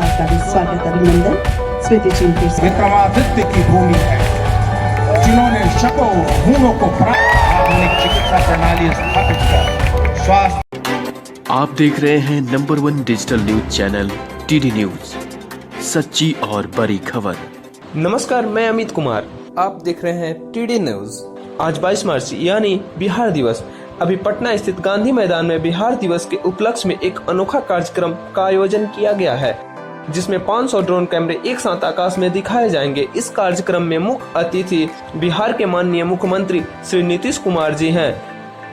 आपका भी स्वागत अभिनंदन। स्मृति चिन्ह फिर से विक्रमादित्य की भूमि है, जिन्होंने शकों हूनों को आधुनिक चिकित्सा प्रणाली स्थापित कर स्वास्थ्य। आप देख रहे हैं number 1 digital news channel TD news, सच्ची और बड़ी खबर। नमस्कार, मैं अमित कुमार, आप देख रहे हैं टीडी न्यूज। आज 22 मार्च यानी बिहार दिवस। अभी पटना स्थित गांधी मैदान में बिहार दिवस के उपलक्ष्य में एक अनोखा कार्यक्रम का आयोजन किया गया है, जिसमें 500 ड्रोन कैमरे एक साथ आकाश में दिखाए जाएंगे। इस कार्यक्रम में मुख्य अतिथि बिहार के माननीय मुख्यमंत्री श्री नीतीश कुमार जी हैं।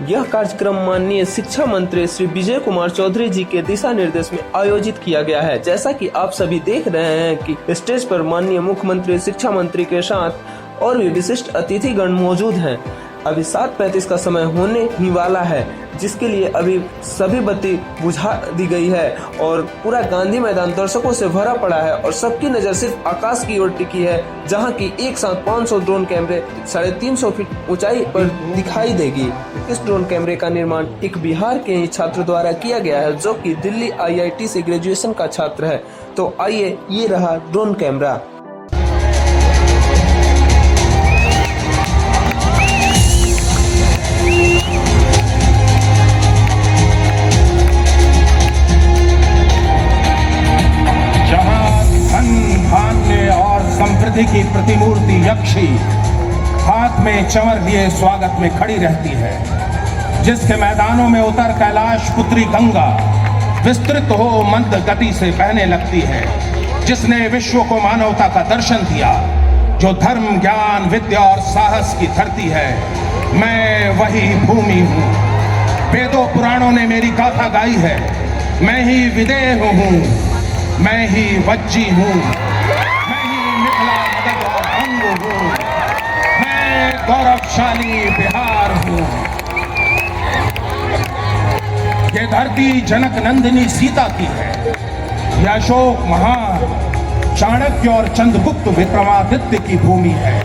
यह कार्यक्रम माननीय शिक्षा मंत्री श्री विजय कुमार चौधरी जी के दिशा निर्देश में आयोजित किया गया है। जैसा कि आप सभी देख रहे हैं कि स्टेज पर माननीय मुख्यमंत्री, शिक्षा मंत्री के साथ और भी विशिष्ट अतिथिगण मौजूद हैं। अभी 7:35 का समय होने ही वाला है, जिसके लिए अभी सभी बत्ती बुझा दी गई है और पूरा गांधी मैदान दर्शकों से भरा पड़ा है और सबकी नजर सिर्फ आकाश की ओर टिकी है, जहां की एक साथ 500 ड्रोन कैमरे 350 फीट ऊंचाई पर दिखाई देगी। इस ड्रोन कैमरे का निर्माण एक बिहार के ही छात्र द्वारा किया गया है, जो कि दिल्ली IIT से ग्रेजुएशन का छात्र है। तो आइए, ये रहा ड्रोन कैमरा। समृद्धि की प्रतिमूर्ति यक्षी हाथ में चंवर लिए स्वागत में खड़ी रहती है, जिसके मैदानों में उतर कैलाश पुत्री गंगा विस्तृत हो मंद गति से बहने लगती है, जिसने विश्व को मानवता का दर्शन दिया, जो धर्म, ज्ञान, विद्या और साहस की धरती है। मैं वही भूमि हूँ। वेदों पुराणों ने मेरी गाथा गाई है। मैं ही विदेह हूँ, मैं ही वज्जी हूँ, मैं गौरवशाली बिहार हूँ। ये धरती जनक नंदिनी सीता की है। यह अशोक, महान, चाणक्य और चंद्रगुप्त विक्रमादित्य की भूमि है,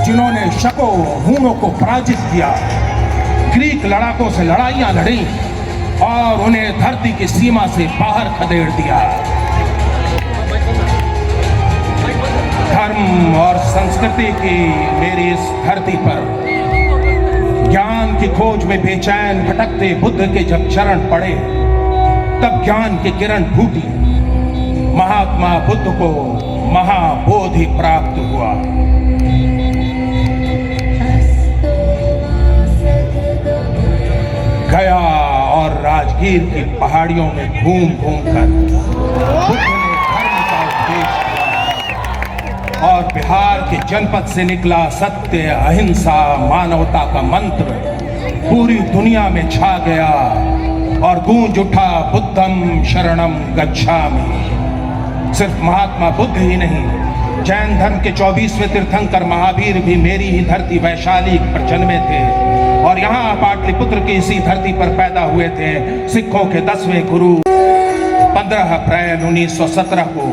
जिन्होंने शकों हूनों को पराजित किया, ग्रीक लड़ाकों से लड़ाइयां लड़ी और उन्हें धरती की सीमा से बाहर खदेड़ दिया। धर्म और संस्कृति की मेरी इस धरती पर ज्ञान की खोज में बेचैन भटकते बुद्ध के जब चरण पड़े, तब ज्ञान की किरण फूटी। महात्मा बुद्ध को महाबोधि प्राप्त हुआ। गया और राजगीर की पहाड़ियों में घूम घूम कर बुद्ध ने धर्म का उपदेश और बिहार के जनपद से निकला सत्य, अहिंसा, मानवता का मंत्र पूरी दुनिया में छा गया और गूंज उठा बुद्धम शरणम गच्छामि। सिर्फ महात्मा बुद्ध ही नहीं, जैन धर्म के 24वें तीर्थंकर महावीर भी मेरी ही धरती वैशाली पर जन्मे थे और यहाँ पाटलिपुत्र की इसी धरती पर पैदा हुए थे। सिखों के 10वें गुरु 15 अप्रैल 1917 को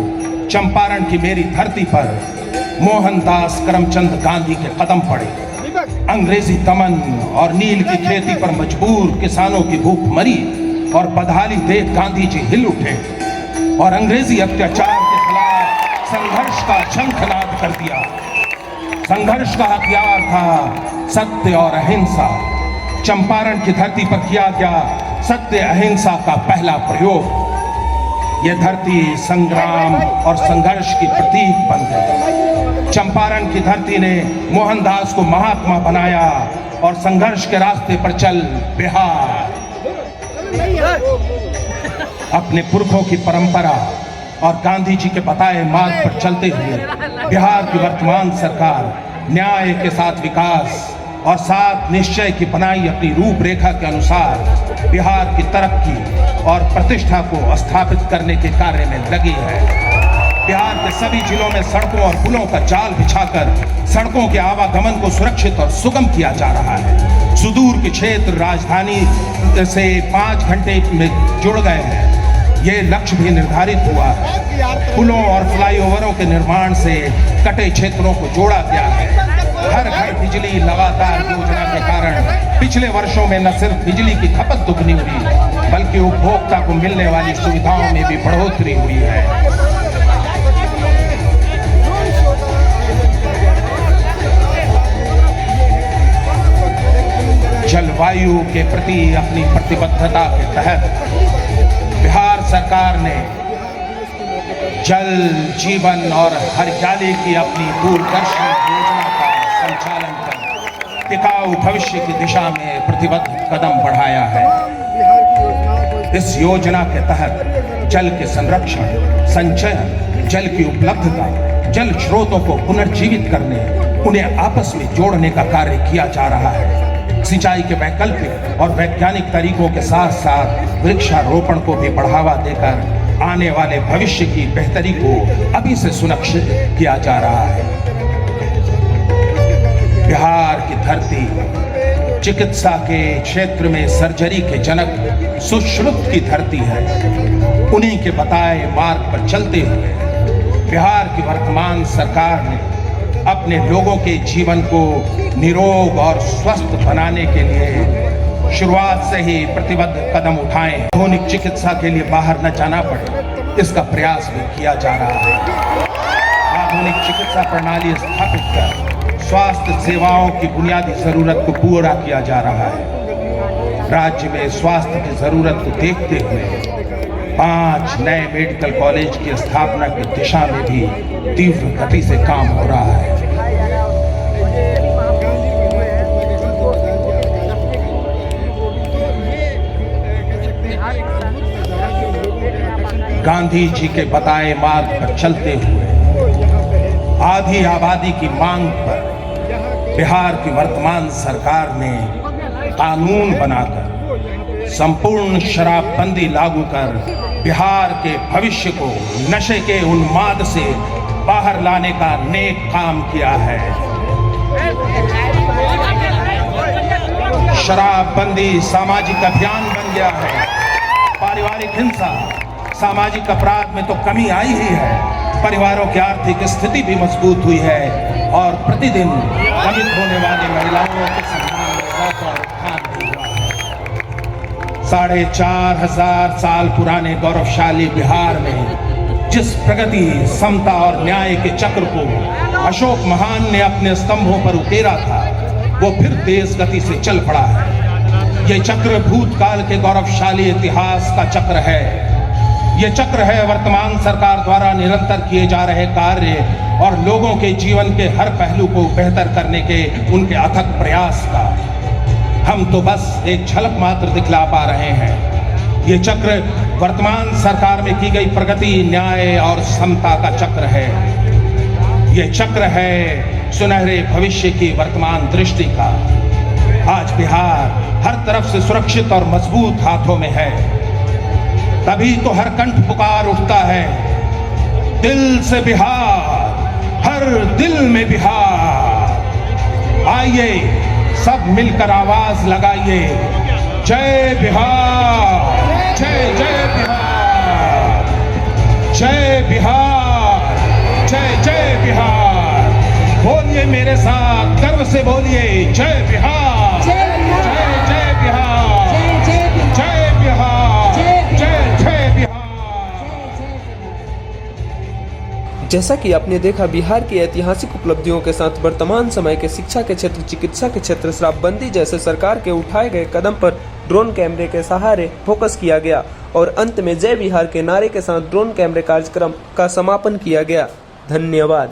चंपारण की मेरी धरती पर मोहनदास करमचंद गांधी के कदम पड़े। अंग्रेजी दमन और नील की खेती पर मजबूर किसानों की भूख मरी और बदहाली देख गांधी जी हिल उठे और अंग्रेजी अत्याचार के खिलाफ संघर्ष का शंखनाद कर दिया। संघर्ष का हथियार था सत्य और अहिंसा। चंपारण की धरती पर किया गया सत्य अहिंसा का पहला प्रयोग। यह धरती संग्राम और संघर्ष की प्रतीक बन गई। चंपारण की धरती ने मोहनदास को महात्मा बनाया और संघर्ष के रास्ते पर चल बिहार अपने पुरखों की परंपरा और गांधी जी के बताए मार्ग पर चलते हुए बिहार की वर्तमान सरकार न्याय के साथ विकास और साथ निश्चय की बनाई अपनी रूपरेखा के अनुसार बिहार की तरक्की और प्रतिष्ठा को स्थापित करने के कार्य में लगी है। बिहार के सभी जिलों में सड़कों और पुलों का जाल बिछाकर सड़कों के आवागमन को सुरक्षित और सुगम किया जा रहा है। सुदूर के क्षेत्र राजधानी से 5 घंटे में जुड़ गए हैं। ये लक्ष्य भी निर्धारित हुआ है। पुलों और फ्लाईओवरों के निर्माण से कटे क्षेत्रों को जोड़ा गया है। हर घर बिजली लगातार योजना के कारण पिछले वर्षों में न सिर्फ बिजली की खपत दुगनी हुई, बल्कि उपभोक्ता को मिलने वाली सुविधाओं में भी बढ़ोतरी हुई है। वायु के प्रति अपनी प्रतिबद्धता के तहत बिहार सरकार ने जल जीवन और हरियाली की अपनी दूरदर्शी योजना का संचालन कर टिकाऊ भविष्य की दिशा में प्रतिबद्ध कदम बढ़ाया है। इस योजना के तहत जल के संरक्षण, संचयन, जल की उपलब्धता, जल स्रोतों को पुनर्जीवित करने, उन्हें आपस में जोड़ने का कार्य किया जा रहा है। सिंचाई के वैकल्पिक और वैज्ञानिक तरीकों के साथ साथ वृक्षारोपण को भी बढ़ावा देकर आने वाले भविष्य की बेहतरी को अभी से सुनिश्चित किया जा रहा है। बिहार की धरती चिकित्सा के क्षेत्र में सर्जरी के जनक सुश्रुत की धरती है। उन्हीं के बताए मार्ग पर चलते हुए बिहार की वर्तमान सरकार ने अपने लोगों के जीवन को निरोग और स्वस्थ बनाने के लिए शुरुआत से ही प्रतिबद्ध कदम उठाए। आधुनिक चिकित्सा के लिए बाहर न जाना पड़े, इसका प्रयास भी किया जा रहा है। आधुनिक चिकित्सा प्रणाली स्थापित कर स्वास्थ्य सेवाओं की बुनियादी जरूरत को पूरा किया जा रहा है। राज्य में स्वास्थ्य की जरूरत को देखते हुए 5 नए मेडिकल कॉलेज की स्थापना की दिशा में भी तीव्र गति से काम हो रहा है। गांधी जी के बताए मार्ग पर चलते हुए आधी आबादी की मांग पर बिहार की वर्तमान सरकार ने कानून बनाकर संपूर्ण शराबबंदी लागू कर बिहार के भविष्य को नशे के उन्माद से बाहर लाने का नेक काम किया है। शराबबंदी सामाजिक अभियान बन गया है। पारिवारिक हिंसा, सामाजिक अपराध में तो कमी आई ही है। परिवारों की आर्थिक स्थिति भी मजबूत हुई है और प्रतिदिन दलित होने वाली महिलाओं के सम्मान में और उत्थान भी हुआ है। 4,500 साल पुराने गौरवशाली बिहार में जिस प्रगति, समता और न्याय के चक्र को अशोक महान ने अपने स्तंभों पर उकेरा था, वो फिर तेज गति से चल पड़ा है। ये चक्र भूतकाल के गौरवशाली इतिहास का चक्र है। ये चक्र है वर्तमान सरकार द्वारा निरंतर किए जा रहे कार्य और लोगों के जीवन के हर पहलू को बेहतर करने के उनके अथक प्रयास का। हम तो बस एक झलक मात्र दिखला पा रहे हैं। ये चक्र वर्तमान सरकार में की गई प्रगति, न्याय और समता का चक्र है। ये चक्र है सुनहरे भविष्य की वर्तमान दृष्टि का। आज बिहार हर तरफ से सुरक्षित और मजबूत हाथों में है। तभी तो हर कंठ पुकार उठता है, दिल से बिहार, हर दिल में बिहार। आइए सब मिलकर आवाज लगाइए, जय बिहार, जय जय बिहार, जय बिहार, जय जय बिहार। बोलिए मेरे साथ, गर्व से बोलिए, जय बिहार, जय जय बिहार, जय बिहार, जय जय बिहार। जैसा कि आपने देखा, बिहार की ऐतिहासिक उपलब्धियों के साथ वर्तमान समय के शिक्षा के क्षेत्र, चिकित्सा के क्षेत्र, शराबबंदी जैसे सरकार के उठाए गए कदम पर ड्रोन कैमरे के सहारे फोकस किया गया और अंत में जय बिहार के नारे के साथ ड्रोन कैमरे कार्यक्रम का समापन किया गया। धन्यवाद।